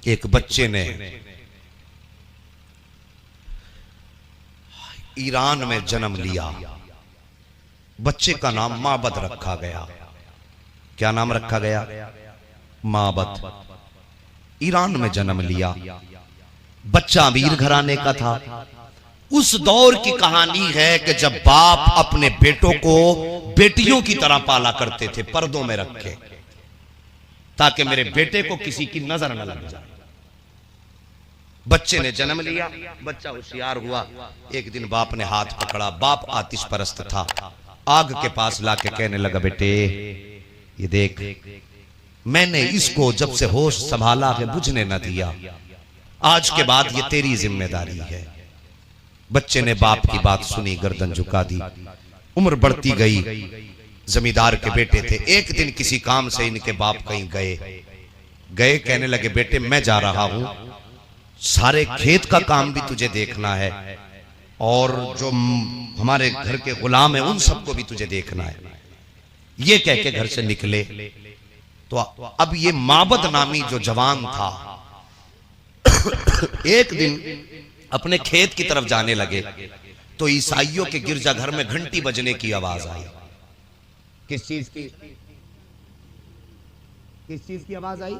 एक बच्चे ने ईरान में जन्म लिया। बच्चे का नाम माबद रखा गया। क्या नाम रखा गया? माबद। ईरान में जन्म लिया। बच्चा अमीर घराने का था। उस दौर की कहानी है कि जब बाप अपने बेटों को बेटियों की तरह पाला करते थे, पर्दों में रखे, ताकि मेरे बेटे को किसी की नजर न लग जाए। बच्चे ने जन्म लिया, बच्चा होशियार हुआ। एक दिन बाप ने हाथ पकड़ा। बाप आतिश परस्त था। आग के पास लाके कहने लगा, बेटे ये देख, मैंने इसको जब से होश संभाला है बुझने न दिया। आज के बाद ये तेरी जिम्मेदारी है। बच्चे ने बाप की बात सुनी, गर्दन झुका दी। उम्र बढ़ती गई। जमींदार के बेटे थे। एक दिन किसी काम से इनके बाप कहीं गए। कहने लगे, बेटे मैं जा रहा हूं, सारे खेत का काम भी तुझे देखना है और जो हमारे घर के गुलाम हैं उन सबको भी तुझे देखना है। ये कह के घर से निकले। तो अब ये माबद नामी जो जवान था एक दिन अपने खेत की तरफ जाने लगे तो ईसाइयों के गिरजाघर में घंटी बजने की आवाज आई। किस चीज की आवाज आई?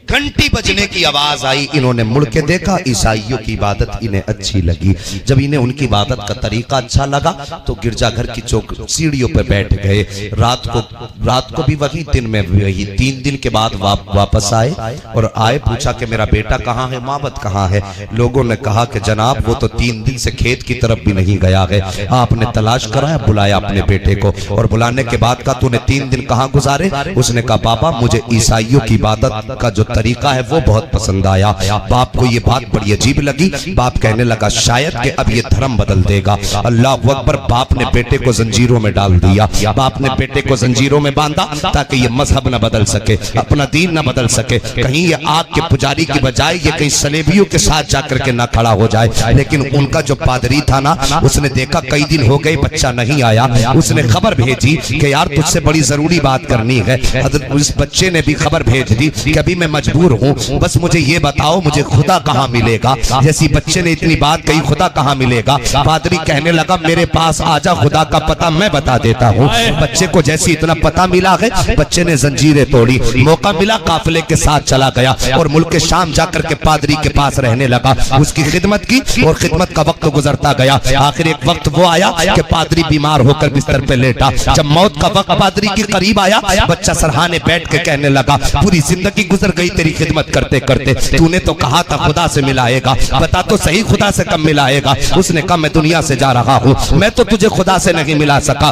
घंटी बजने की आवाज आई। इन्होंने मुड़ के देखा, ईसाइयों की इबादत इन्हें अच्छी लगी। जब इन्हें उनकी इबादत का तरीका अच्छा लगा तो गिरजाघर की चौक सीढ़ियों पर बैठ गए। रात को भी वही, दिन में भी वही। 3 दिन के बाद वापस आए और पूछा कि मेरा बेटा कहाँ है, माबद कहाँ है? लोगों ने कहा कि जनाब वो तो 3 दिन से खेत की तरफ भी नहीं गया है। आपने तलाश कराया, बुलाया अपने बेटे को और बुलाने के बाद कहा तूने 3 दिन कहाँ गुजारे? उसने कहा बाबा मुझे ईसाइयों की इबादत का जो तरीका है वो बहुत पसंद आया। बाप को ये बात बड़ी अजीब लगी। बाप कहने लगा शायद कि अब ये धर्म बदल देगा। अल्लाह अकबर। बाप ने बेटे को जंजीरों में डाल दिया। बाप ने बेटे को जंजीरों में बांधा ताकि ये मजहब न बदल सके, अपना दीन न बदल सके। कहीं ये आग के पुजारी की बजाय ये कहीं सलेबियों के साथ जाकर के ना खड़ा हो जाए। लेकिन उनका जो पादरी था ना, उसने देखा कई दिन हो गए बच्चा नहीं आया। उसने खबर भेजी कि यार तुझसे बड़ी जरूरी बात करनी है। उस बच्चे ने भी खबर भेज दी कि अभी मैं मजबूर हूँ, बस मुझे ये बताओ मुझे खुदा कहाँ मिलेगा। जैसी बच्चे ने इतनी बात कही, खुदा कहाँ मिलेगा? पादरी कहने लगा मेरे पास आजा, खुदा का पता मैं बता देता हूँ। बच्चे को जैसी इतना पता मिला है, बच्चे ने जंजीरें तोड़ी। मौका मिला, काफिले के साथ चला गया और मुल्क शाम जाकर के पादरी के पास रहने लगा। उसकी खिदमत की और खिदमत का वक्त गुजरता गया। आखिर एक वक्त वो आया कि पादरी बीमार होकर बिस्तर पे लेटा। जब मौत का वक्त पादरी के करीब आया, बच्चा सरहाने बैठ के कहने लगा पूरी जिंदगी गुजर गई तेरी खिदमत करते करते। तूने तो कहा था खुदा से मिलाएगा, बता तो सही खुदा से कब मिलाएगा? उसने कहा मैं दुनिया से जा रहा हूँ, मैं तो तुझे खुदा से नहीं मिला सका,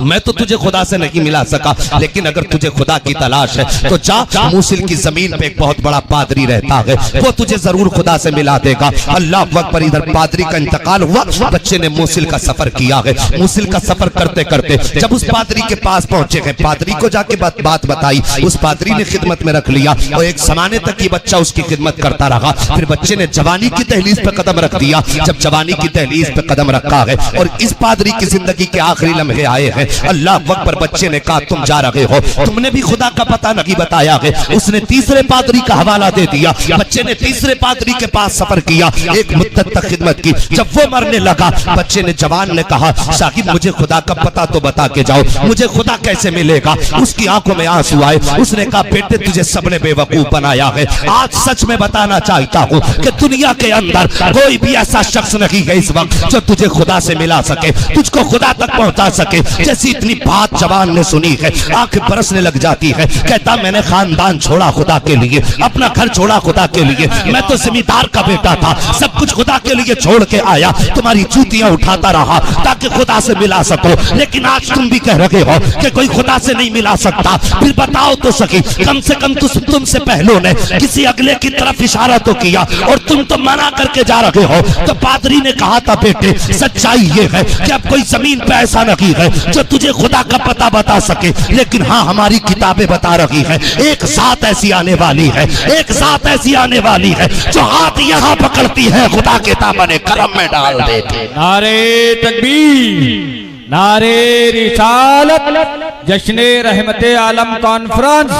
मैं तो तुझे खुदा से नहीं मिला सका। लेकिन अगर तुझे खुदा की तलाश है तो जा, मूसिल की जमीन पे एक बहुत बड़ा पादरी रहता है, वो तुझे जरूर खुदा से मिला देगा। अल्लाह अकबर। इधर पादरी का इंतकाल हुआ। बच्चे ने मूसिल का सफर किया है। मूसिल का सफर करते करते जब उस पादरी के पास पहुंचे हैं, पादरी को जाके बात बताई। उस पादरी ने खिदमत में रख लिया और एक जमाने तक ये बच्चा उसकी खिदमत करता रहा। फिर बच्चे ने जवानी की दहलीज पे कदम रख दिया। जब जवानी की दहलीज पे कदम रखा है और इस पादरी की जिंदगी के आखिरी लम्हे आए हैं, अल्लाह अकबर। बच्चे ने कहा तुम जा रहे हो, तुमने भी खुदा का पता नहीं बताया है। उसने तीसरे पादरी का हवाला दे दिया। बच्चे ने तीसरे पादरी के पास सफर किया, एक मुद्दत तक खिदमत की। जब वो मरने लगा, बच्चे ने, जवान ने कहा साहिब मुझे खुदा का पता तो बता के जाओ, मुझे खुदा कैसे मिलेगा? उसकी आंखों में आंसू आए। उसने कहा बेटे तुझे सबने बेवकूफ बनाया है। आज सच में बताना चाहता हूँ कि दुनिया के अंदर कोई भी ऐसा शख्स नहीं है इस वक्त जो तुझे खुदा से मिला सके, तुझको खुदा तक पहुंचा सके। जैसी इतनी बात जवान ने सुनी है, आंखें बरसने लग जाती है। कहता मैंने खानदान छोड़ा खुदा के लिए, अपना घर छोड़ा खुदा के लिए, मैं तो जमींदार का बेटा था, सब कुछ खुदा के लिए छोड़ के आया, तुम्हारी जूतियां उठाता रहा ताकि खुदा से मिला सको। लेकिन आज तुम भी कह रहे हो कि कोई खुदा से नहीं मिला सकता। फिर बताओ तो सही, कम से कम तुमसे पहलों ने किसी अगले की तरफ इशारा तो किया और तुम तो मना करके जा रहे हो। तो पादरी ने कहा था बेटे सच्चाई ये है कि अब कोई जमीन पे ऐसा नहीं है जो तुझे खुदा का पता बता सके। लेकिन हाँ हमारी किताबें बता रही है एक जात ऐसी आने वाली है, एक जात ऐसी आने वाली है जो हाथ यहाँ पकड़ती है, खुदा के दामन करम में डाल देती। नारे तकबीर, नारे रिसालत, जश्न रहमत आलम कॉन्फ्रेंस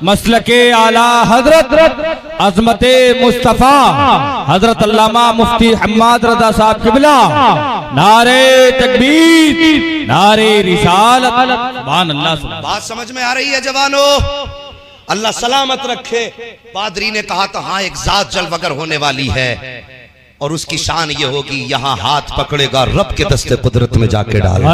मसलके आला हजरत अजमते मुस्तफा हजरत अल्लामा मुफ्ती हम्माद रजा साहब किबला। नारे तकबीर, नारे रिसालत, सुभान अल्लाह। बात समझ में आ रही है जवानों? अल्लाह सलामत रखे। पादरी ने कहा था हाँ एक जात जलवगर होने वाली है और उसकी शान ये होगी यहाँ हाथ पकड़ेगा रब के दस्ते कुदरत में जाके डाले।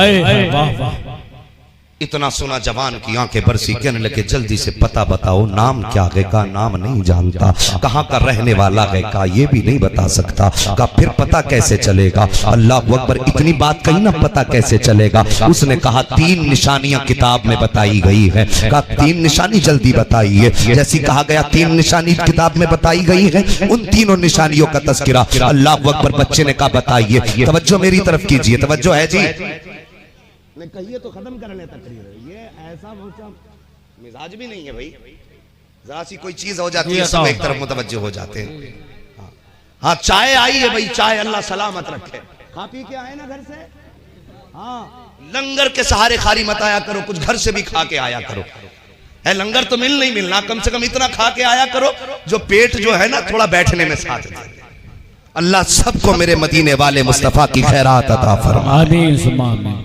इतना सुना जवान की आंखें बरसी, कहने लगे जल्दी से पता बताओ नाम क्या है? का नाम नहीं जानता। कहाँ का रहने वाला है? का ये भी नहीं बता सकता। का फिर पता कैसे चलेगा? अल्लाह अकबर, इतनी बात कही ना पता कैसे चलेगा? उसने कहा 3 निशानियां किताब में बताई गई है। का 3 निशानी जल्दी बताइए। जैसी कहा गया 3 निशानी किताब में बताई गई है, उन तीनों निशानियों का तस्करा अल्लाह अकबर बच्चे ने कहा बताइए। तवज्जो मेरी तरफ कीजिए, तवज्जो है जी। नहीं कहिए तो खत्म कर लेता तकरीर। ये ऐसा मिजाज भी नहीं है भाई, जरा सी कोई चीज हो जाती है सब एक तरफ मुतवज्जो हो जाते हैं। हाँ चाय आई है भाई, चाय अल्लाह सलामत रखे। खा पी के आए ना घर से? हाँ लंगर के सहारे खाली मत आया करो, कुछ घर से भी खा के आया करो। है लंगर तो मिल नहीं मिलना, कम से कम इतना खा के आया करो जो पेट जो है ना थोड़ा बैठने में साथ दे। अल्लाह सबको मेरे मदीने वाले मुस्तफा की खैरात अता फरमाए।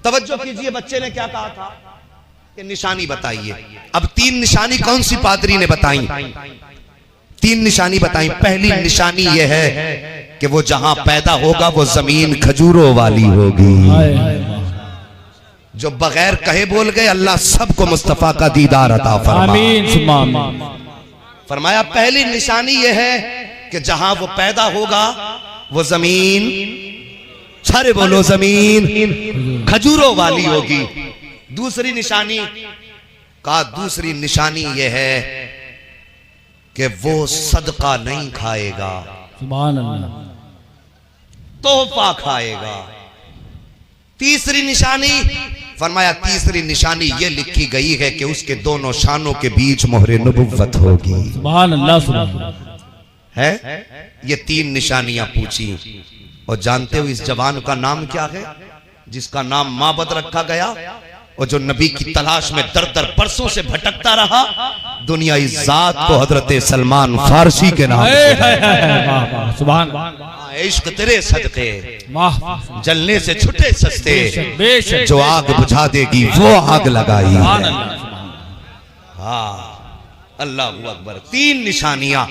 तवज्जो कीजिए, बच्चे ने क्या कहा था कि निशानी बताइए। अब 3 निशानी कौन सी पादरी ने बताई? 3 निशानी बताई। पहली निशानी यह है कि वो जहां पैदा होगा वो जमीन खजूरों वाली होगी। जो बगैर कहे बोल गए अल्लाह सबको मुस्तफा का दीदार अता फरमाए। फरमाया पहली निशानी यह है कि जहां वो पैदा होगा वो जमीन, सारे बोलो जमीन खजूरों वाली होगी। दूसरी निशानी यह है कि वो सदका नहीं खाएगा, सुभान अल्लाह, तोहफा खाएगा। तीसरी निशानी फरमाया तीसरी निशानी ये लिखी गई है कि उसके दोनों शानों के बीच मोहरे नबुव्वत होगी। सुभान अल्लाह। है ये 3 निशानियां पूछी। और जानते हो इस जवान का नाम क्या है जिसका नाम माबद रखा गया और जो नबी की तलाश में दर दर बरसों से भटकता रहा? दुनिया इस जात को हजरत सलमान फारसी के नाम सुभान। इश्क तेरे सदके जलने से छुटे सस्ते, जो आग बुझा देगी वो आग लगाई। हाँ अल्लाह अकबर। 3 निशानियां।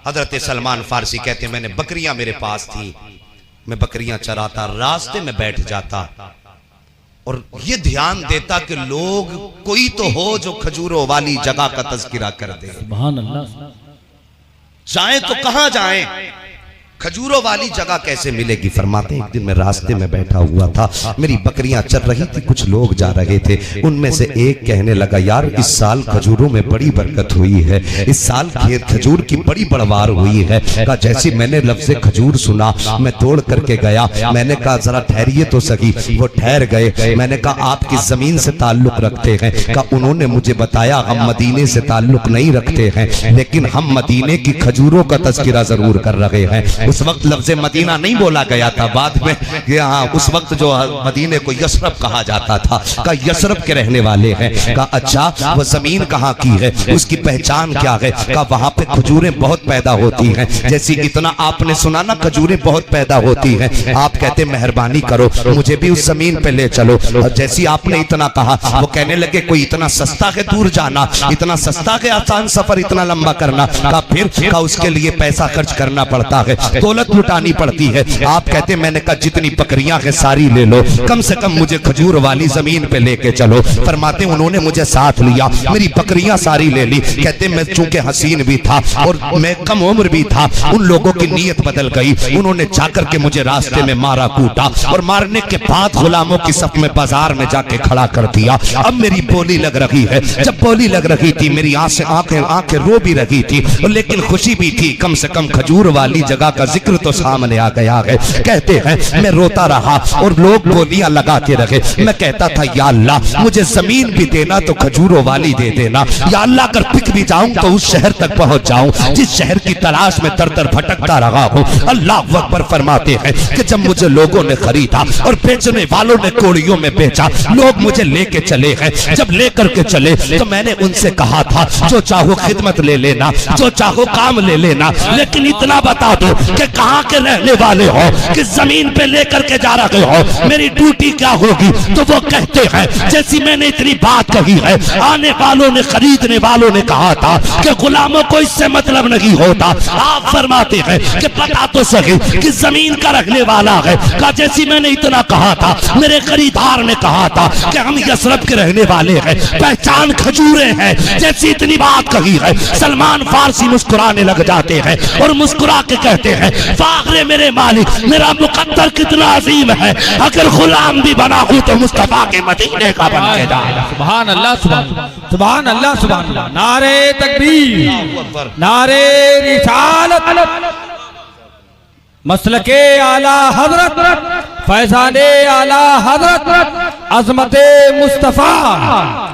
हजरत सलमान फारसी कहते मैंने बकरियां मेरे पास थी, मैं बकरियां चराता, रास्ते में बैठ जाता और ये ध्यान देता कि लोग कोई तो हो जो खजूरों वाली जगह का तज़किरा कर दे। सुभान अल्लाह। जाएं तो कहां जाएं? खजूरों वाली जगह कैसे मिलेगी? फरमाते एक दिन मैं रास्ते में बैठा हुआ था, मेरी बकरियां चल रही थी, कुछ लोग जा रहे थे। उनमें से एक कहने लगा यार इस साल खजूरों में बड़ी बरकत हुई है, इस साल खजूर की बड़ी बढ़वार हुई है। कहा जैसे मैंने लफ्ज़ खजूर सुना मैं दौड़ करके गया। मैंने कहा जरा ठहरिए तो सही। वो ठहर गए। मैंने कहा आप किस जमीन से ताल्लुक रखते हैं? कहा उन्होंने मुझे बताया हम मदीने से ताल्लुक नहीं रखते हैं, लेकिन हम मदीने की खजूरों का तज़किरा जरूर कर रहे हैं। उस वक्त लफ्ज़ मदीना नहीं बोला गया था, बाद में हाँ उस वक्त जो मदीने को यसरब कहा जाता था। का यसरब के रहने वाले हैं। का अच्छा वो जमीन कहाँ की है, उसकी पहचान क्या है? का वहां पे खजूरें बहुत पैदा होती हैं। जैसे इतना आपने सुना ना खजूरें बहुत पैदा होती हैं, आप कहते मेहरबानी करो मुझे भी उस जमीन पे ले चलो। और जैसी आपने इतना कहा वो कहने लगे कोई इतना सस्ता है दूर जाना, इतना सस्ता है आसान सफर इतना लंबा करना? का फिर का उसके लिए पैसा खर्च करना पड़ता है, दौलत लुटानी पड़ती है। आप कहते मैंने कहा जितनी बकरियां हैं सारी ले लो, कम से कम मुझे खजूर वाली जमीन पे लेके चलो। फरमाते उन्होंने मुझे साथ लिया, मेरी बकरियां सारी ले ली। कहते मैं चूंकि हसीन भी था और मैं कम उम्र भी था, उन लोगों की नीयत बदल गई। उन्होंने जाकर के मुझे रास्ते में मारा कूटा और मारने के बाद गुलामों की सफ में बाजार में जाके खड़ा कर दिया। अब मेरी बोली लग रही है। जब बोली लग रही थी मेरी आंखें रो भी रही थी, लेकिन खुशी भी थी, कम से कम खजूर वाली जगह का जिक्र तो सामने आ गया है। कहते हैं मैं रोता रहा और लोग बोलियां लगाते रहे। मैं कहता था या अल्लाह मुझे जमीन भी देना तो खजूरों वाली दे देना। या अल्लाह अगर पिक भी जाऊं तो उस शहर तक पहुंच जाऊं जिस शहर की तलाश में दर दर भटकता रहा हूं। अल्लाह अकबर फरमाते हैं कि जब मुझे लोगों ने खरीदा और बेचने वालों ने कोड़ियों में बेचा, लोग मुझे लेके चले हैं। जब लेकर के चले तो मैंने उनसे कहा था जो चाहो खिदमत ले लेना, जो चाहो काम ले लेना, लेकिन इतना बता दो कि कहाँ के रहने वाले हो, किस जमीन पे लेकर के जा रहे हो, मेरी ड्यूटी क्या होगी। तो वो कहते हैं जैसी मैंने इतनी बात कही है, आने वालों ने खरीदने वालों ने कहा था कि गुलामों को इससे मतलब नहीं होता। आप फरमाते हैं कि पता तो सही कि जमीन का रखने वाला है। का जैसी मैंने इतना कहा था, मेरे खरीदार ने कहा था कि हम यसरब के रहने वाले हैं, पहचान खजूरे हैं। जैसी इतनी बात कही है, सलमान फारसी मुस्कुराने लग जाते हैं और मुस्कुरा के कहते हैं फाखरे मेरे मालिक, मेरा मुकद्दर कितना अजीम है। अगर गुलाम भी बना हूं तो मुस्तफा के मदीने का बन के जाएगा। सुभान अल्लाह, सुभान अल्लाह, सुभान अल्लाह। नारे तकबीर, नारे रिसालत, मसलके आला हजरत, फैजाने आला हजरत, अजमते मुस्तफा,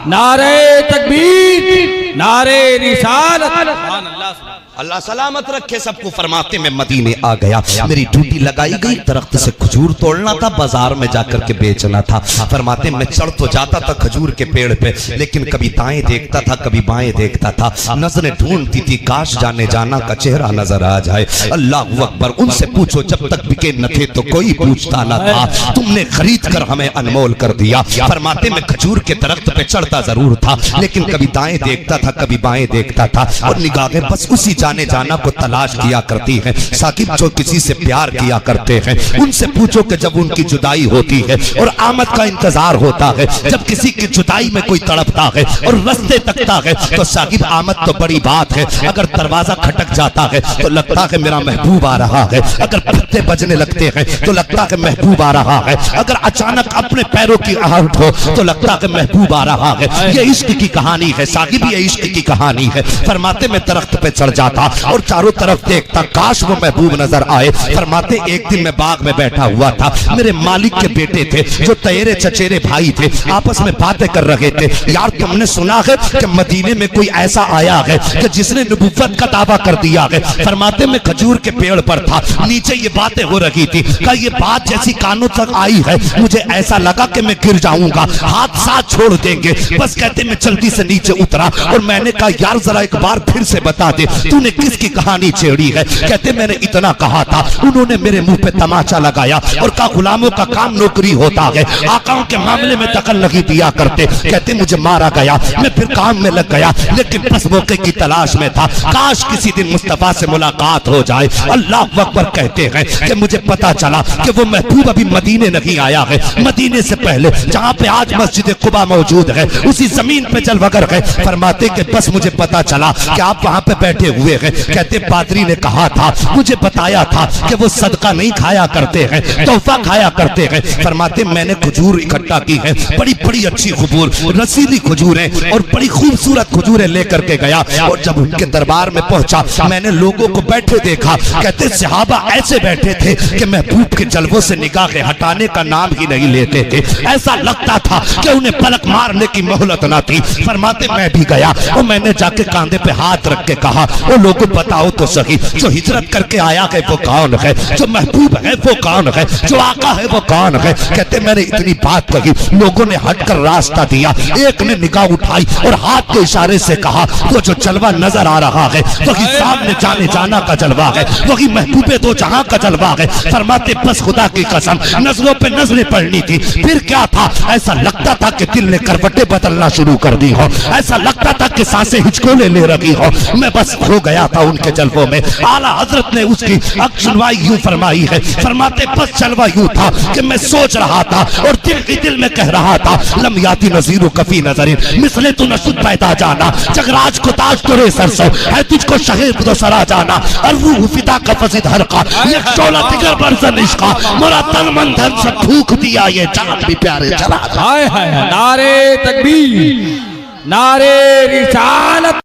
नारे तकबीर, नारे रिसालत। सुभान अल्लाह, अल्लाह सलामत रखे सबको। फरमाते में मदीने आ गया, मेरी ड्यूटी लगाई गई, दरख्त से खजूर तोड़ना था, बाजार में जाकर के बेचना था। फरमाते मैं चढ़ तो जाता था खजूर के पेड़ पे, लेकिन कभी दाएं देखता था कभी बाएं देखता था। नजरें ढूंढती थी काश जाने जाना का चेहरा नजर आ जाए। अल्लाह अकबर, उनसे पूछो जब तक बिके न थे तो कोई पूछता न था, तुमने खरीद कर हमें अनमोल कर दिया। फरमाते मैं खजूर के दरख्त पे चढ़ता जरूर था, लेकिन कभी दाएं देखता था कभी बाएं देखता था, और निगाहें बस उसी जाने जाना को तलाश किया करती हैं। साकिब जो किसी से प्यार किया करते हैं उनसे पूछो कि जब उनकी जुदाई होती है और आमद का इंतजार होता है, जब किसी की जुदाई में कोई तड़पता है और रास्ते तकता है, तो साकिब आमद तो बड़ी बात है। अगर दरवाजा खटक जाता है तो लगता है मेरा महबूब आ रहा है, अगर पत्ते बजने लगते हैं तो लगता है महबूब आ रहा है, अगर अचानक अपने पैरों की आहट हो तो लगता है महबूब आ रहा है। ये इश्क की कहानी है साकिब, ये इश्क की कहानी है। फरमाते मैं दरख्त पे चढ़ जाता और चारों तरफ देखता काश वो महबूब नजर आए। फरमाते एक दिन मैं बाग में बैठा हुआ था, मेरे मालिक के बेटे थे जो तयरे चचेरे भाई थे, आपस में बातें कर रहे थे। यार तुमने सुना है कि मदीने में कोई ऐसा आया है कि जिसने नबुव्वत का दावा कर दिया है। फरमाते मैं खजूर के पेड़ पर था, नीचे ये बातें हो रही थी। कहा ये बात जैसी कानों तक आई है मुझे ऐसा लगा कि मैं गिर जाऊंगा, हाथ साथ छोड़ देंगे। बस कहते मैं जल्दी से नीचे उतरा और मैंने कहा यार जरा एक बार फिर से बता दे तूने किसकी कहानी छेड़ी है। कहते मैंने इतना कहा था, उन्होंने मेरे मुंह पे तमाचा लगाया और कहा गुलामों का काम नौकरी होता है, आकाओं के मामले में दखल नहीं दिया करते। कहते मुझे मारा गया, मैं फिर काम में लग गया, लेकिन बस मौके की तलाश में था, काश किसी दिन मुस्तफा से मुलाकात हो जाए। अल्लाह अकबर। कहते हैं कि मुझे पता चला कि वो महबूब अभी मदीने नहीं आया है, मदीने से पहले जहाँ पे आज मस्जिद कुबा मौजूद है उसी जमीन पे जलवगर है। फरमाते कि बस मुझे पता चला कि आप वहाँ पे बैठे हुए हैं। कहते पादरी ने कहा था, मुझे बताया था कि वो सदका नहीं खाया करते हैं, तोहफा खाया करते हैं। फरमाते मैंने खजूर इकट्ठा की है, बड़ी बड़ी अच्छी खजूर, रसीली खजूरें और बड़ी खूबसूरत खजूरें लेकर के गया। और जब उनके दरबार में पहुंचा मैंने लोगों को बैठे देखा। कहते सहाबा ऐसे बैठे थे कि महबूब के जलवों से निगाहें हटाने का नाम ही नहीं लेते थे, ऐसा लगता था कि उन्हें पलक मारने की मोहलत ना थी। फरमाते मैं भी गया और मैंने जाके कांधे पे हाथ रख के कहा वो लोगों बताओ तो सही, जो हिजरत करके आया है वो कौन है, जो महबूब है वो कौन है, जो आका है वो कौन है। कहते मैंने इतनी बात कही, लोगों ने हटकर रास्ता दिया। एक ने निगाह उठाई और हाथ के इशारे से कहा वो जो जलवा नजर आ रहा है वही सामने जाने जाना का जलवा है, वही महबूबे दो जहां का जलवा है। फरमाते बस खुदा की कसम नजरों पे नजरें पड़नी थी। फिर क्या था, ऐसा लगता था कि दिल ने करवटें बदलना शुरू कर दी हो, ऐसा लगता था कि सांसें हिचकोले ले रही हो। मैं बस खो गया था उनके जलवों में। आला हजरत ने उसकी सुनवाई यूं फरमाई है। फरमाते बस जलवा यूं था कि मैं सोच रहा था और दिल ही दिल में कह रहा था लम याती नज़ीरु कफी नजरिन मिसले तू नशुद पैदा जाना, जगराज को ताज तुरे सरसों है तुझको शहीद तो सरा जाना, और रूह फिदा का फसीद हर का ये शोला दिगर बरसन इश्का मोरा तन मन धन सब फूक दिया ये जान भी प्यारे चला। हाय हाय नारे तकबीर, नारे रिसालत।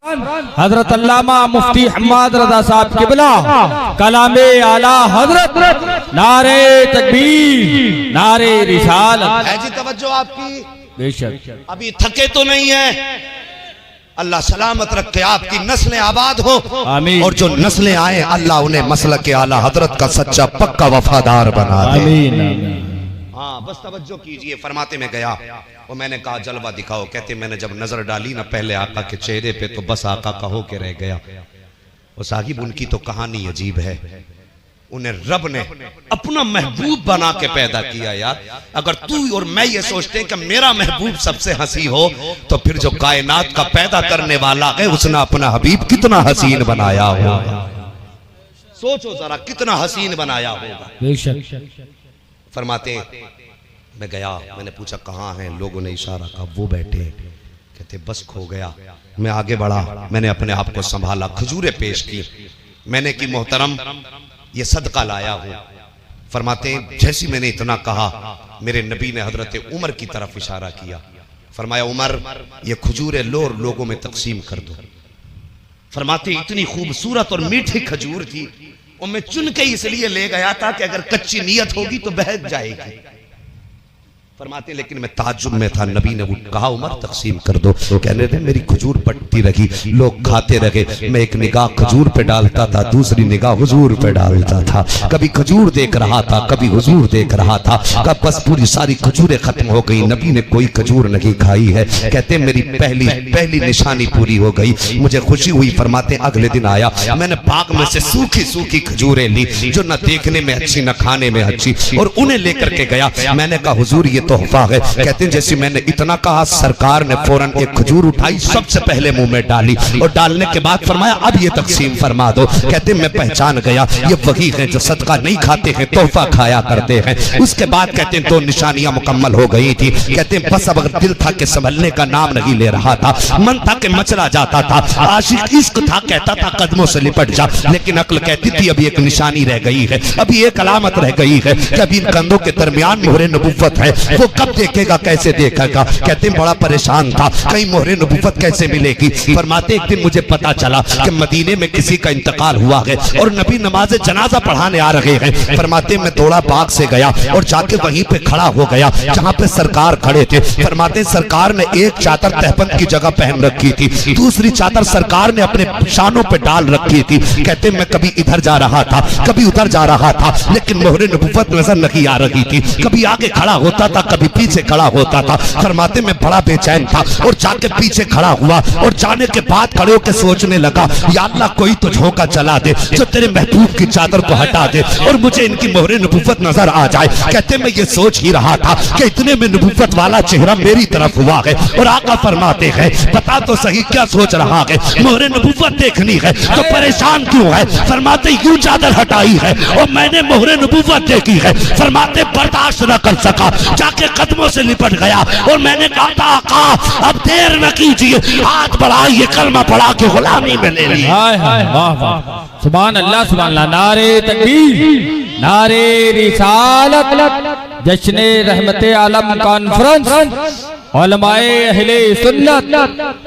हजरत अल्लामा मुफ्ती हम्माद रजा साहब किबला कलामे आला हजरत, नारे तकबीर, नारे रिसालत। है जी तवज्जो आपकी? बेशक। अभी थके तो नहीं है? अल्लाह सलामत रखे, आपकी नस्लें आबाद हो, आमीन। और जो नस्लें आए अल्लाह उन्हें मसलक के आला हजरत का सच्चा पक्का वफादार बना दे। आमीन। हाँ बस तवज्जो कीजिए। फरमाते में गया वो, मैंने कहा जलवा दिखाओ। कहते मैंने जब नजर डाली ना पहले आका के चेहरे पे तो बस आका का होके रह गया। वो साहिब उनकी तो कहानी अजीब है। उन्हें रब ने अपना महबूब बना के पैदा किया। यार अगर तू और मैं ये सोचते हैं कि मेरा महबूब सबसे हंसी हो, तो फिर जो कायनात का पैदा करने वाला है उसने अपना हबीब कितना हसीन बनाया होगा। सोचो जरा कितना हसीन बनाया होगा। बेशक। फरमाते मैं गया, मैंने पूछा कहाँ हैं? लोगों ने इशारा कहा वो बैठे। कहते बस खो गया। मैं आगे बढ़ा, मैंने अपने आप को संभाला, खजूरें पेश की। मैंने की मोहतरम ये सदका लाया हूं। फरमाते जैसी मैंने इतना कहा, मेरे नबी ने हजरत उमर की तरफ इशारा किया। फरमाया उमर ये खजूरें लो और लोगों में तकसीम कर दो। फरमाते इतनी खूबसूरत और मीठी खजूर थी, और मैं चुन के इसलिए ले गया था कि अगर कच्ची नीयत होगी तो बहक जाएगी। फरमाते लेकिन मैं ताज्जुब में था। नबी ने कहा उमर तकसीम कर दो। कहने थे मेरी खजूर पटती रही, लोग खाते रहे। मैं एक निगाह खजूर पे डालता था, दूसरी निगाह हुजूर पे डालता था। कभी खजूर देख रहा था, कभी हुजूर देख रहा था। कब बस पूरी सारी खजूरें खत्म हो गई, नबी ने कोई खजूर नहीं खाई है। कहते मेरी पहली निशानी पूरी हो गई, मुझे खुशी हुई। फरमाते अगले दिन आया, मैंने बाग में से सूखी सूखी खजूरें ली जो न देखने में अच्छी न खाने में अच्छी, और उन्हें लेकर के गया। मैंने कहा हुजूर ये तोहफा है। कहते हैं जैसे मैंने इतना कहा, सरकार ने फौरन एक खजूर उठाई, सबसे पहले मुंह में डाली, और डालने के बाद फरमाया अब ये तकसीम फरमा दो। कहते मैं पहचान गया ये वही है जो सदका नहीं खाते हैं, तोहफा खाया करते हैं। उसके बाद कहते हैं 2 निशानियां मुकम्मल हो गई थी। कहते हैं बस अब दिल था कि संभलने का नाम नहीं ले रहा था, मन था कि मचला जाता था, आशिक इश्क था कहता था कदमों से लिपट जा। लेकिन अक्ल कहती थी अभी एक निशानी रह गई है, अभी एक अलामत रह गई है कि अभी इन कंधों के दरमियान मोहरे नबुव्वत है। वो कब देखेगा, कैसे देखेगा? कहते बड़ा परेशान था, कहीं मोहरे नबुव्वत कैसे मिलेगी। फरमाते एक दिन मुझे पता चला कि मदीने में किसी का इंतकाल हुआ है और नबी नमाज जनाजा पढ़ाने आ रहे हैं। फरमाते मैं दौड़ा बाग से गया और जाके वहीं पे खड़ा हो गया जहाँ पे सरकार खड़े थे। फरमाते सरकार ने एक चादर तहबंद की जगह पहन रखी थी, दूसरी चादर सरकार ने अपने शानों पे डाल रखी थी। कहते मैं कभी इधर जा रहा था, कभी उधर जा रहा था, लेकिन मोहरे नबुव्वत नजर नहीं आ रही थी। कभी आगे खड़ा होता था, कभी पीछे खड़ा होता था। फरमाते में बड़ा बेचैन था और जाके पीछे खड़ा हुआ, और जाने के बाद खड़े होकर सोचने लगा या अल्लाह कोई तो झोंका चला दे जो तेरे महबूब की चादर को हटा दे और मुझे इनकी मोहरे नबुव्वत नजर आ जाए। कहते मैं ये सोच ही रहा था कि इतने में नबुव्वत वाला चेहरा मेरी तरफ हुआ है, और आका फरमाते हैं बता तो सही क्या सोच रहा है, मोहरे नबुव्वत देखनी है तो परेशान क्यों है? फरमाते यूं चादर हटाई है और मैंने मोहरे नबुव्वत देखी है। फरमाते बर्दाश्त न कर सका, जाके कदमों से लिपट गया और मैंने कहा था आका अब देर न कीजिए, हाथ बढ़ाइए, कलमा पढ़ा के गुलामी में ले ली। हाय हाय वाह वाह, सुभान अल्लाह सुभान अल्लाह। नारे तकबीर, नारे रिसालत। जश्न रहमते आलम कॉन्फ्रेंस उलमाए अहले सुन्नत,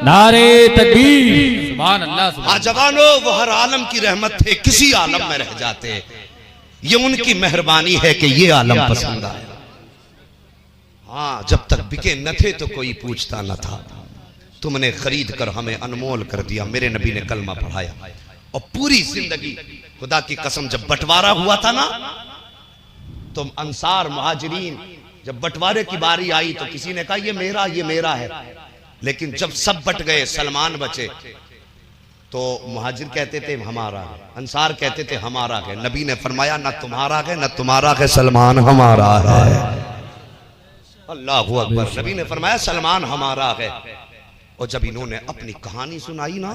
नारे तकबीर, सुभान अल्लाह। हाँ जवानों, वो हर आलम की रहमत थे, किसी आलम में रह जाते। ये उनकी मेहरबानी है कि ये आलम पसंद आया। हाँ जब तक बिके न थे तो कोई पूछता न था, तुमने खरीद कर हमें अनमोल कर दिया। मेरे नबी ने कलमा पढ़ाया और पूरी जिंदगी, खुदा की कसम, जब बंटवारा हुआ था ना तो अंसार मुहाजिरीन, जब बंटवारे की बारी आई तो किसी ने कहा ये मेरा है। लेकिन जब सब बट गए, सलमान बचे, तो मुहाजिर कहते थे हमारा है, अंसार कहते थे हमारा है। नबी ने फरमाया न तुम्हारा है न तुम्हारा है, सलमान हमारा है। अल्लाहु अकबर। नबी ने फरमाया सलमान हमारा है। और जब इन्होंने अपनी कहानी सुनाई ना,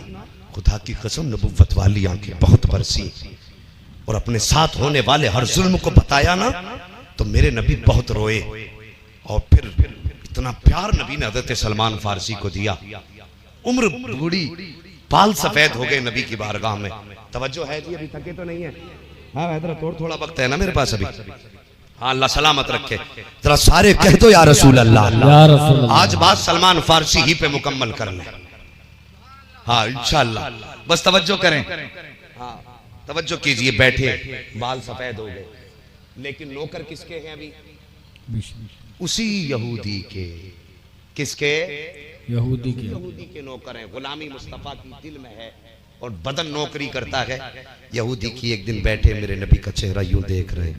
खुदा की कसम नबुव्वत वाली आंखें बहुत बरसी, और अपने साथ होने वाले हर जुल्म को बताया ना, तो मेरे नबी बहुत रोए। और फिर इतना प्यार नबी ने हजरत सलमान फारसी को दिया। उम्र बूढ़ी, बाल सफेद हो गए नबी की बारगाह में। तवज्जो है जी, अभी थके तो नहीं है? हाँ हजरत, थोड़ा वक्त है ना मेरे पास अभी। हाँ अल्लाह सलामत रखे। जरा सारे कह दो या रसूल अल्लाह। या रसूल अल्लाह। आज बात सलमान फारसी ही पे मुकम्मल कर लें। हाँ इंशाअल्लाह, बस तवज्जो करें। हाँ तवज्जो कीजिए। बैठे, बाल सफेद हो गए, लेकिन नौकर किसके हैं अभी? उसी यहूदी के। किसके? यहूदी के। यहूदी के नौकर हैं। गुलामी मुस्तफा की दिल में है और बदन नौकरी करता है। यहूदी की एक दिन बैठे मेरे नबी का चेहरा यूं देख रहे,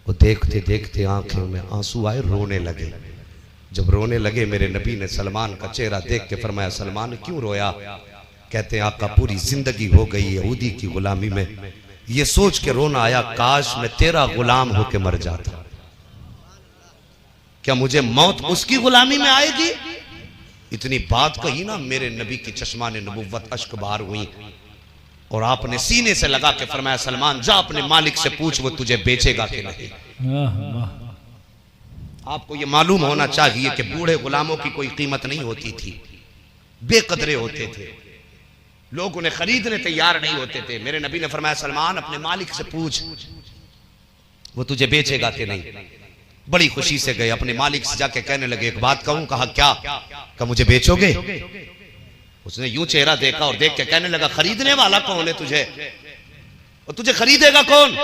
वो देखते देखते आंखों में आंसू आए, रोने लगे। जब रोने लगे मेरे नबी ने सलमान का चेहरा देख के फरमाया, सलमान क्यों रोया? कहते हैं आका पूरी जिंदगी हो गई यहूदी की गुलामी में, ये सोच के रोना आया काश मैं तेरा गुलाम होके मर जाता। क्या मुझे मौत उसकी गुलामी में आएगी? इतनी बात कही ना, मेरे नबी की चश्माने नबुव्वत अश्क बार हुई और आपने सीने से लगा के फरमाया, सलमान जा अपने मालिक से पूछ वो तुझे बेचेगा कि नहीं। आपको ये मालूम होना चाहिए कि बूढ़े गुलामों की कोई कीमत नहीं होती थी, बेकदरे होते थे, लोग उन्हें खरीदने तैयार नहीं होते थे। मेरे नबी ने फरमाया, सलमान अपने मालिक से पूछ वो तुझे बेचेगा कि नहीं। बड़ी खुशी से गए, अपने मालिक से जाके कहने लगे, एक बात कहूं? कहा क्या? कहा मुझे बेचोगे? उसने यूं चेहरा देखा और देख के कहने लगा, खरीदने वाला कौन है तुझे, और तुझे खरीदेगा कौन?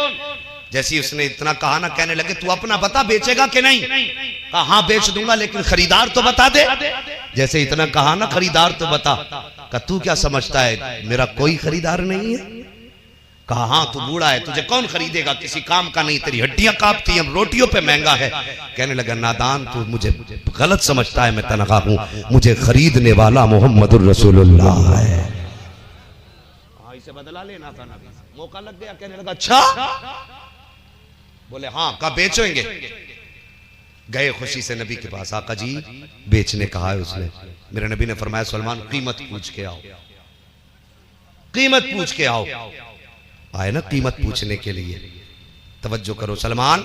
जैसे उसने इतना कहा ना, कहने लगे तू अपना बता बेचेगा कि नहीं? कहा हाँ बेच दूंगा, लेकिन खरीदार तो बता दे। जैसे इतना कहा ना, खरीदार तो बता। कहा तू क्या समझता है मेरा कोई खरीदार नहीं है? कहा हाँ तू बूढ़ा है, तुझे कौन खरीदेगा, किसी काम का नहीं, तेरी हड्डियां कांपती हैं, रोटियों पे महंगा है। कहने लगा, नादान तू मुझे गलत समझता है, मैं तनखा हूं, मुझे खरीदने वाला मोहम्मदुर रसूलुल्लाह है। इसे बदला लेना था ना, मौका लग गया। कहने लगा अच्छा? बोले हाँ। कहा बेचेंगे? गए खुशी से नबी के पास, आका जी बेचने कहा है उसने। मेरे नबी ने फरमाया, सलमान कीमत पूछ के आओ, कीमत पूछ के आओ। आए ना कीमत पूछने के लिए, तवज्जो करो, सलमान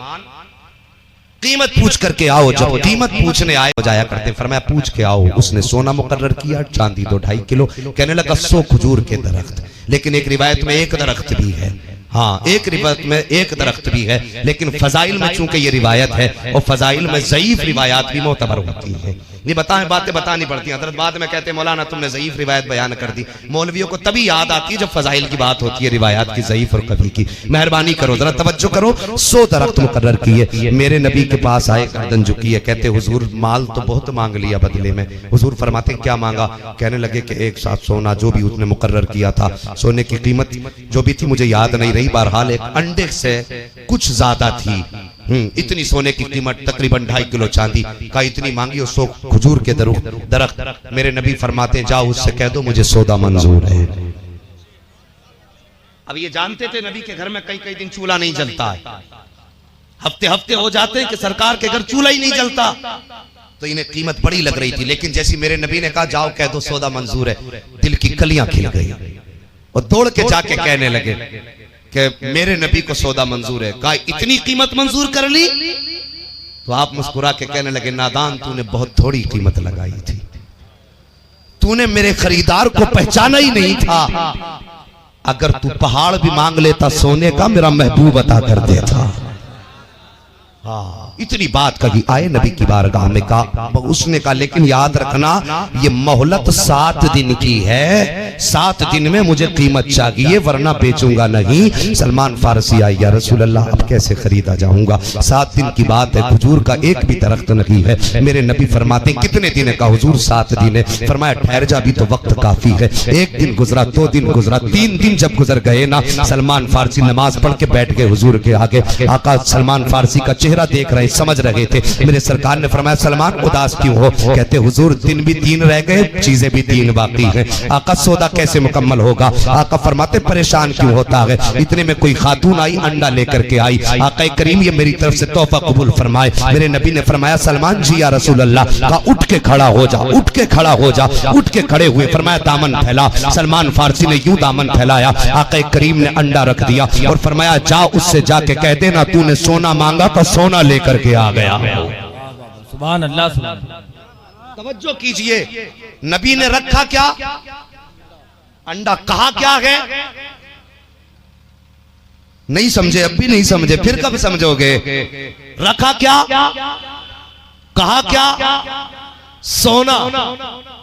कीमत पूछ करके आओ। जब कीमत पूछने आए हो जाया करते, फरमाया पूछ के आओ। उसने सोना मुकर्रर किया, चांदी 2-2.5 किलो। कहने लगा 100 खजूर के दरख्त, लेकिन एक रिवायत में एक दरख्त भी है। हाँ एक रिवायत में एक दरख्त भी है, लेकिन फजाइल में चूंकि ये रिवायत है और फजाइल में ज़ईफ रिवायात भी मोतबर होती है, ये बातें बतानी पड़ती हैं। हज़रत बाद में कहते हैं मौलाना तुमने ज़ईफ रिवायत बयान कर दी। मौलवियों को तभी याद आती है जब फजाइल की बात होती है, रिवायात की ज़ईफ और कभी की। मेहरबानी करो जरा तवज्जो करो। 100 दरख्त मुकर्रर किए, मेरे नबी के पास आए, गर्दन झुकी है। कहते हुजूर माल तो बहुत मांग लिया बदले में। हुजूर फरमाते क्या मांगा? कहने लगे कि एक साथ सोना जो भी उसने मुकर्रर किया था, सोने की कीमत जो भी थी मुझे याद नहीं रही, बहरहाल एक अंडे से कुछ ज्यादा थी। इतनी सोने की कीमत तकरीबन 2.5 किलो चांदी का इतनी मांगी और 100 खजूर के दरख्त। मेरे नबी फरमाते जाओ उससे कह दो मुझे सौदा मंजूर है। अब ये जानते थे नबी के घर में कई दिन चूल्हा नहीं जलता है, हफ्ते हफ्ते हो जाते हैं कि सरकार के घर चूल्हा ही नहीं जलता, तो इन्हें कीमत बड़ी लग रही थी। लेकिन जैसी मेरे नबी ने कहा जाओ कह दो सौदा मंजूर है, दिल की कलियां खिल गई और दौड़ के जाके कहने लगे कि मेरे नबी को सौदा मंजूर है। कहा इतनी कीमत मंजूर कर ली? तो आप मुस्कुरा के कहने लगे नादान तूने बहुत थोड़ी कीमत लगाई थी, तूने मेरे खरीदार को पहचाना ही नहीं था। अगर तू पहाड़ भी मांग लेता सोने का मेरा महबूब अता कर देता। हाँ इतनी बात कही, आए नबी की बारगाह में कहा, उसने कहा लेकिन याद रखना ये मोहलत 7 दिन की है, 7 दिन में मुझे कीमत चाहिए वरना बेचूंगा नहीं। सलमान फारसी आई, या रसूल अल्लाह अब कैसे खरीदा जाऊंगा, 7 दिन की बात है, खजूर का एक भी दरख्त नहीं है। मेरे नबी फरमाते कितने दिन है? का हुजूर 7 दिन है। फरमाया ठहर जा भी तो वक्त काफी है। 1 दिन गुजरा, 2 दिन गुजरा, 3 दिन जब गुजर गए ना, सलमान फारसी नमाज पढ़ के बैठ गए हुजूर के आगे। आका सलमान फारसी का चेहरा देख रहे, समझ रहे थे। मेरे सरकार ने फरमाया सलमान उदास क्यों हो? कहते हुजूर दिन भी 3 रह गए, चीजें भी 3 बाकी हैं। आका सौदा कैसे मुकम्मल होगा? आका फरमाते परेशान क्यों होता है? इतने में कोई खातून आई, अंडा लेकर के आई। आका करीम ये मेरी तरफ से तोहफा कबूल फरमाए। मेरे नबी ने फरमाया सलमान जी या रसूल अल्लाह। कहा उठ के खड़ा हो जा, उठ के खड़ा हो जा। उठ के खड़े हुए, फरमाया दामन फैला। सलमान फारसी ने यूं दामन फैलाया, आका करीम ने अंडा रख दिया और फरमाया जा उससे जाके कह देना तूने सोना मांगा तो सोना लेकर के आ गया। सुभान अल्लाह, सुभान अल्लाह। तवज्जो कीजिए, नबी ने रखा क्या अंडा, कहा क्या है? नहीं समझे, अब भी नहीं समझे, फिर कब समझोगे? रखा क्या, कहा क्या? सोना।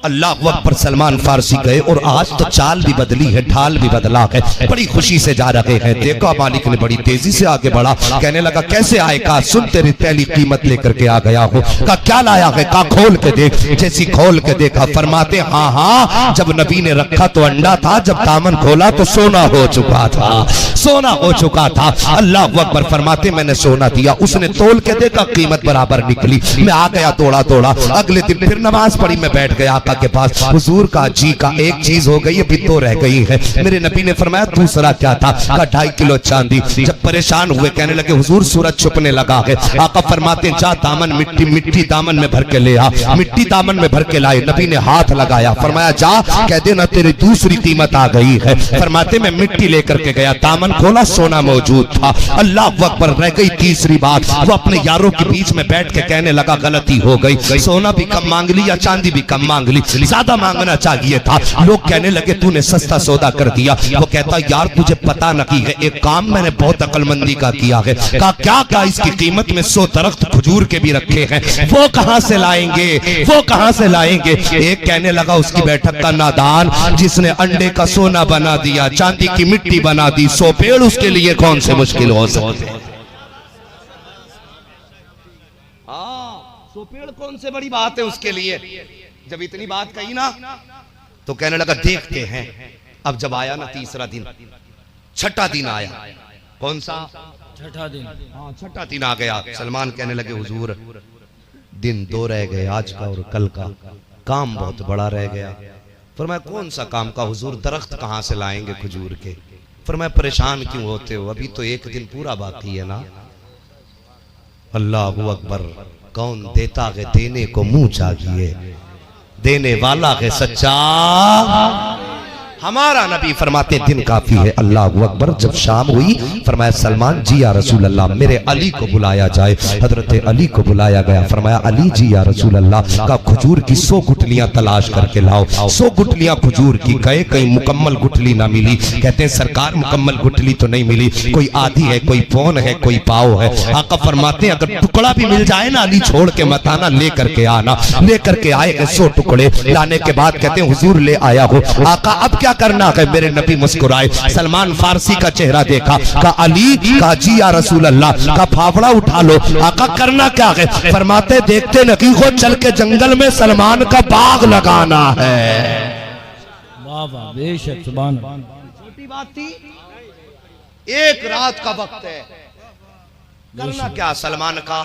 अल्लाह अकबर। सलमान फारसी गए और आज तो चाल भी बदली है, ढाल भी बदला है, बड़ी खुशी से जा रहे हैं। देखा मालिक ने बड़ी तेजी से आगे बढ़ा, कहने लगा कैसे आए? कहा सुन तेरी पहली कीमत लेकर के आ गया हो। कहा क्या लाया है? कहा खोल के देख। जैसी खोल के देखा, फरमाते हाँ हाँ, जब नबी ने रखा तो अंडा था, जब दामन खोला तो सोना हो चुका था, सोना हो चुका था। अल्लाह अकबर। फरमाते मैंने सोना दिया, उसने तोल के देखा, कीमत बराबर निकली। मैं आ गया दौड़ा दौड़ा। अगले दिन फिर नमाज पढ़ी, मैं बैठ गया आका के पास। हुजूर का जी का एक चीज हो गई, अभी दो रह गई है। मेरे नबी ने फरमाया दूसरा क्या था? कहा 2.5 किलो चांदी। जब परेशान हुए, कहने लगे हुजूर सूरज छुपने लगा है। आका फरमाते जा दामन मिट्टी दामन में भर के ले आ। मिट्टी दामन में भर के लाए। नबी ने हाथ लगाया, फरमाया जा कह देना तेरी दूसरी कीमत आ गई है। फरमाते मैं मिट्टी लेकर के गया, दामन खोला, सोना मौजूद था। अल्लाह अकबर। रह गई तीसरी बात। वो अपने यारों के बीच में बैठ के कहने लगा गलती हो गई, सोना भी कम मांग ली या चांदी भी कम मांग ली, ज्यादा मांगना चाहिए था। लोग कहने लगे तूने सस्ता सौदा कर दिया। वो कहता यार तुझे पता नहीं है, एक काम मैंने बहुत अक्लमंदी का किया है। कहा क्या? क्या इसकी कीमत में 100 दरख्त खजूर के भी रखे हैं, वो कहां से लाएंगे, वो कहां से लाएंगे? एक कहने लगा उसकी बैठक का नादान, जिसने अंडे का सोना बना दिया, चांदी की मिट्टी बना दी, 100 पेड़ उसके लिए कौन से मुश्किल हो सकते? 100 पेड़ कौन से बड़ी बात है उसके लिए? जब इतनी बात कही ना तो कहने लगा देखते हैं। अब जब आया ना तीसरा दिन, छठा दिन आया। कौन सा? छठा दिन। हाँ छठा दिन आ गया। सलमान कहने लगे हुजूर दिन 2 रह गए, आज का और कल का, काम बहुत बड़ा रह गया। फरमाया कौन सा काम का हुजूर? दरख्त कहां से लाएंगे खजूर के? फरमाया परेशान क्यों होते हो, अभी तो एक दिन पूरा बाकी है ना। अल्लाहू अकबर। कौन देता है देने को मुंह चाहिए, देने वाला है सच्चा। हमारा नबी फरमाते दिन काफी है। अल्लाह अकबर। जब शाम हुई, फरमाया सलमान जी या रसूल अल्लाह मेरे अली को बुलाया जाए। हजरत अली को बुलाया गया। फरमाया अली जी या रसूल अल्लाह का खजूर की 100 गुठलियां तलाश करके लाओ। 100 गुठलियां खजूर की। गए कहीं मुकम्मल गुठली ना मिली। कहते हैं सरकार मुकम्मल गुठली तो नहीं मिली, कोई आधी है, कोई पौन है, कोई पाव है। आका फरमाते अगर टुकड़ा भी मिल जाए ना, अली छोड़ के मत आना, लेकर के आना। लेकर के आए 100 टुकड़े। लाने के बाद कहते हैं हुजूर ले आया हो। आका अब क्या करना है? मेरे नबी मुस्कुराए। सलमान फारसी का चेहरा देखा, कहा अली, कहा जी या रसूल अल्लाह, का फावड़ा उठा लो। आका करना क्या है? फरमाते देखते नहीं हो चल के जंगल में सलमान का बाग लगाना है। वाह वाह बेशक सुभान अल्लाह। छोटी बात थी, एक रात का वक्त है, करना क्या? सलमान का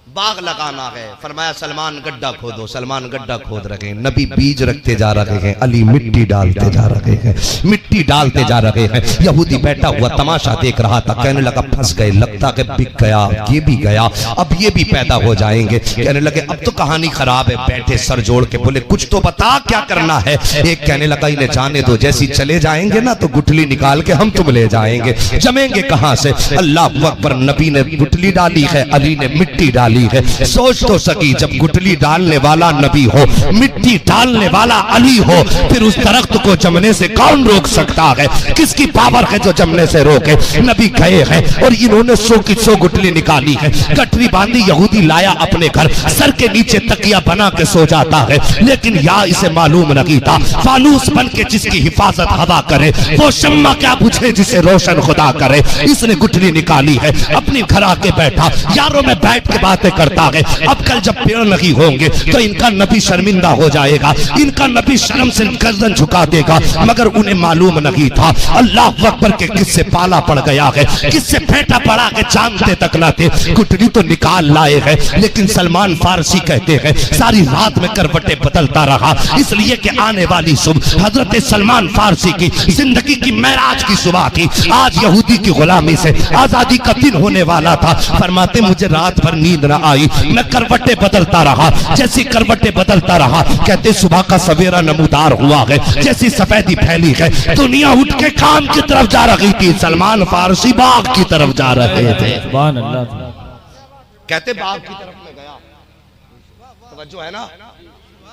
बाग लगाना है। फरमाया सलमान गड्ढा खोदो। सलमान गड्ढा खोद रहे हैं। नबी बीज रखते जा रहे हैं, अली मिट्टी डालते जा रहे हैं, मिट्टी डालते जा रहे हैं। यहूदी बैठा हुआ तमाशा देख रहा था, कहने लगा फंस गए, लगता है बिक गया, ये भी गया, अब ये भी पैदा हो जाएंगे। कहने लगे अब तो कहानी खराब है। बैठे सर जोड़ के बोले कुछ तो बता क्या करना है। एक कहने लगा इन्हें जाने दो, जैसी चले जाएंगे ना तो गुठली निकाल के हम तुम ले जाएंगे, जमेंगे कहां से? अल्लाह अकबर। नबी ने गुठली डाली है, अली ने मिट्टी डाली है। सोच तो सकी जब गुठली डालने वाला नबी हो, मिट्टी डालने वाला अली हो, फिर उस दरख्त को जमने से कौन रोक सकता है? किसकी पावर है जो जमने से रोके? नबी गए हैं और इन्होंने 100 की 100 गुठली निकाली है, गठरी बांधी। यहूदी लाया अपने घर, सर के नीचे तकिया बना के सो जाता है। लेकिन या इसे मालूम नहीं था फानूस बन के जिसकी हिफाजत हवा करे, वो शम्मा क्या बुझे जिसे रोशन खुदा करे। इसने गुठली निकाली है, अपनी घर आके बैठा, यारों में बैठ के बातें करता है। अब कल जब पेड़ नहीं होंगे तो इनका नबी शर्मिंदा हो जाएगा, इनका नबी शर्म से गर्दन झुका देगा। मगर उन्हें मालूम नहीं था अल्लाह अकबर के किससे पाला पड़ गया है, किससे फेंटा पड़ा के जानते तक ना थे। गुठली तो निकाल लाए हैं, लेकिन सलमान फारसी कहते हैं सारी रात में करवटें बदलता रहा, इसलिए कि आने वाली सुबह हजरत सलमान फारसी की जिंदगी की मेराज की सुबह थी। आज यहूदी की गुलामी से आजादी का दिन होने वाला था। फरमाते मुझे रात भर नींद न आई, मैं करवटें बदलता रहा। जैसी करवटें बदलता रहा, कहते सुबह का सवेरा नमूदार हुआ है, जैसी सफेदी फैली है, दुनिया उठ के काम की तरफ जा रही थी, सलमान फारसी बाग की तरफ जा रहे थे। सुभान अल्लाह। कहते बाग की तरफ में गया, तवज्जो है ना,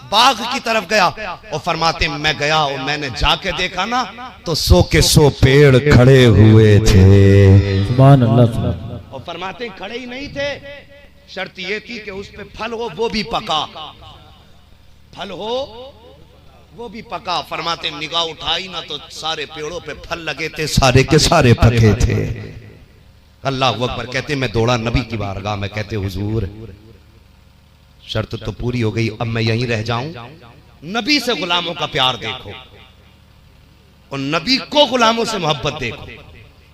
बाग की तरफ गया और फरमाते मैं गया और मैंने जाके देखा ना तो 100 के 100 पेड़ खड़े हुए थे। सुभान अल्लाह। और फरमाते खड़े ही नहीं थे, शर्त ये थी कि उस पे फल हो वो भी पका, फल हो वो भी पका। फरमाते निगाह उठाई ना तो सारे पेड़ों पे फल लगे थे, सारे के सारे पके थे। अल्लाह अकबर। कहते मैं दौड़ा नबी की बारगाह में, कहते हुजूर शर्त तो पूरी हो गई, अब मैं यहीं रह जाऊं? नबी से गुलामों का प्यार देखो और नबी को गुलामों से मोहब्बत देखो।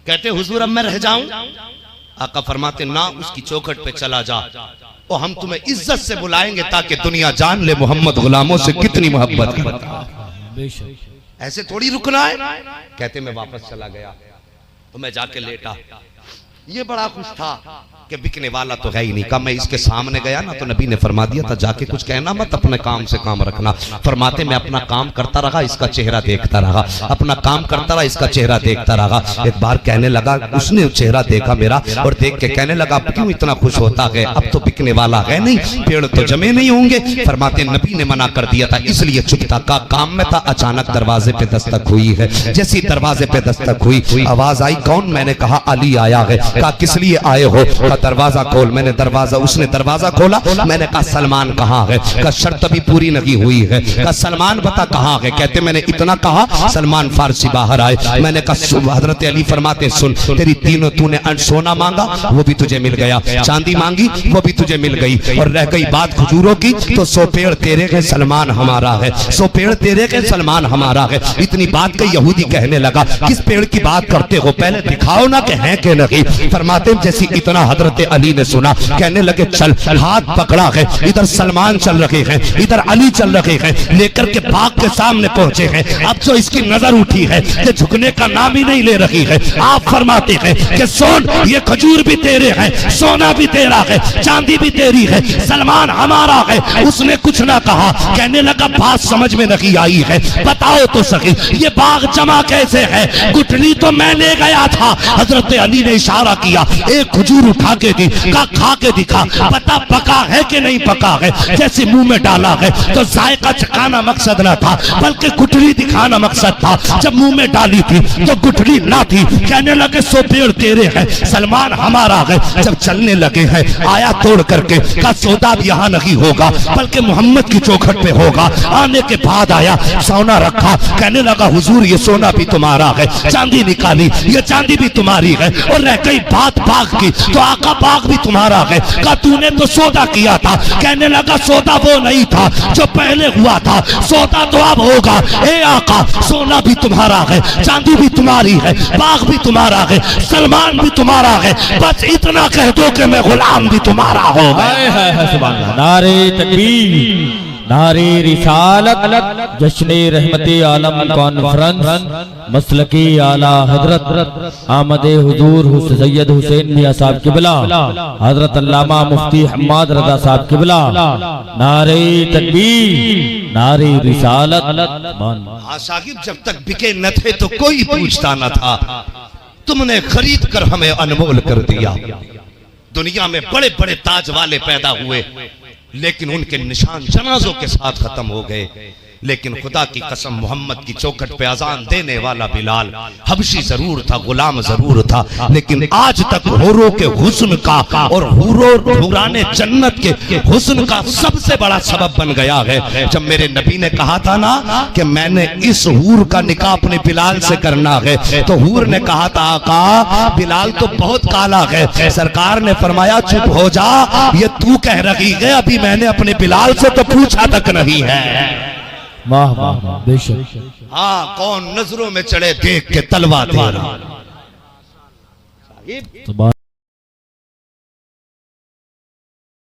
कहते हुजूर अब मैं रह जाऊं? आका फरमाते ना, उसकी चौखट पे चला जा और हम तुम्हें इज्जत से बुलाएंगे ताकि दुनिया जान ले मोहम्मद गुलामों से कितनी मोहब्बत करता। ऐसे थोड़ी रुकना है। कहते मैं वापस चला गया तो मैं जाके लेटा, ये बड़ा खुश था कि बिकने वाला तो है ही नहीं। कहा मैं इसके सामने गया ना तो नबी ने फरमा दिया था जाके कुछ कहना मत, अपने काम से काम रखना। फरमाते मैं अपना काम करता रहा, इसका चेहरा देखता रहा, अपना काम करता रहा, इसका चेहरा देखता रहा। एक बार कहने लगा, उसने चेहरा देखा मेरा और देख के कहने लगा क्यों इतना खुश होता है, अब तो बिकने वाला है नहीं, पेड़ तो जमे नहीं होंगे। फरमाते नबी ने मना कर दिया था इसलिए चुप था। का काम में था, अचानक दरवाजे पे दस्तक हुई है। जैसी दरवाजे पे दस्तक हुई आवाज आई कौन? मैंने कहा अली आया है। कहा किस लिए आए हो? का दरवाजा खोल। मैंने दरवाजा, उसने दरवाजा खोला। मैंने कहा सलमान कहाँ है? का शर्त अभी पूरी नहीं हुई है। का सलमान बता कहाँ है? कहते मैंने इतना कहा सलमान फारसी बाहर आए। मैंने कहा हजरत अली फरमाते सुन, तेरी तीनों तूने सोना मांगा वो भी तुझे मिल गया, चांदी मांगी वो भी तुझे मिल गई, और रह गई बात खजूरों की तो 100 पेड़ तेरे के सलमान हमारा है, 100 पेड़ तेरे के सलमान हमारा है। इतनी बात के यहूदी कहने लगा किस पेड़ की बात करते हो, पहले दिखाओ ना कि है कि नहीं। फरमाते जैसी इतना हजरत अली ने सुना कहने लगे चल। हाथ पकड़ा है, इधर सलमान चल रहे हैं, इधर अली चल रहे हैं, लेकर के बाग के सामने पहुंचे हैं। अब जो इसकी नजर उठी है कि झुकने का नाम ही नहीं ले रही है। आप फरमाते हैं कि सोन ये खजूर भी तेरे हैं, सोना भी तेरा है, चांदी भी तेरी है, सलमान हमारा है। उसने कुछ ना कहा, कहने लगा बात समझ में नहीं आई है, बताओ तो सही ये बाग जमा कैसे है? गुठली तो मैं ले गया था। हजरत अली ने इशारा किया, एक खजूर उठा के दी, का खा के दिखा, पता पका है कि नहीं पका है। जैसे मुंह में डाला है तो जायका चखाना मकसद ना था बल्कि गुठली दिखाना मकसद था। जब मुंह में डाली थी तो गुठली ना थी। कहने लगे 100 पेड़ तेरे हैं, सलमान हमारा है। जब चलने लगे हैं आया तोड़ करके, का सौदा अब यहाँ नहीं होगा बल्कि मोहम्मद की चौखट पे होगा। आने के बाद आया सोना रखा, कहने लगा हुजूर ये सोना भी तुम्हारा है। चांदी निकाली, ये चांदी भी तुम्हारी है। और रह गई बात बाग की तो आका बाग भी तुम्हारा है। का तूने तो सौदा किया था। कहने लगा सौदा वो नहीं था जो पहले हुआ था, सौदा तो अब होगा। ए आका सोना भी तुम्हारा है, चांदी भी तुम्हारी है, बाग भी तुम्हारा है, सलमान भी तुम्हारा है। बस इतना कह दो कि मैं गुलाम भी तुम्हारा हो। नारे तकबीर, नारे रिसालत, जश्न रहमते आलम कॉन्फ्रेंस, मसलकी आला हजरत आमदे हुजूर सैयद हुसैन मियां साहब किबला, हजरत अल्लामा मुफ्ती हम्माद रजा साहब किबला। नारे तकबीर, नारे रिसालत। हाँ साहिब जब तक बिके न थे तो कोई पूछता न था, तुमने खरीद कर हमें अनमोल कर दिया। दुनिया में बड़े बड़े ताज वाले पैदा हुए लेकिन उनके निशान जनाजों के साथ खत्म हो गए। लेकिन खुदा की कसम मोहम्मद की चौखट पे अजान देने वाला बिलाल हबशी जरूर था, गुलाम जरूर था, लेकिन आज तक हूरों के हुस्न का और हुराने जन्नत के हुस्न का सबसे बड़ा सबब बन गया है। जब मेरे नबी ने कहा था ना कि मैंने इस हूर का निकाह अपने बिलाल से करना है, तो हूर ने कहा था आका बिलाल तो बहुत काला है। सरकार ने फरमाया चुप हो जा, ये तू कह रही है, अभी मैंने अपने बिलाल से तो पूछा तक नहीं है। वाह वाह बेशक। हाँ कौन नजरों में चढ़े देख के तलवा दे।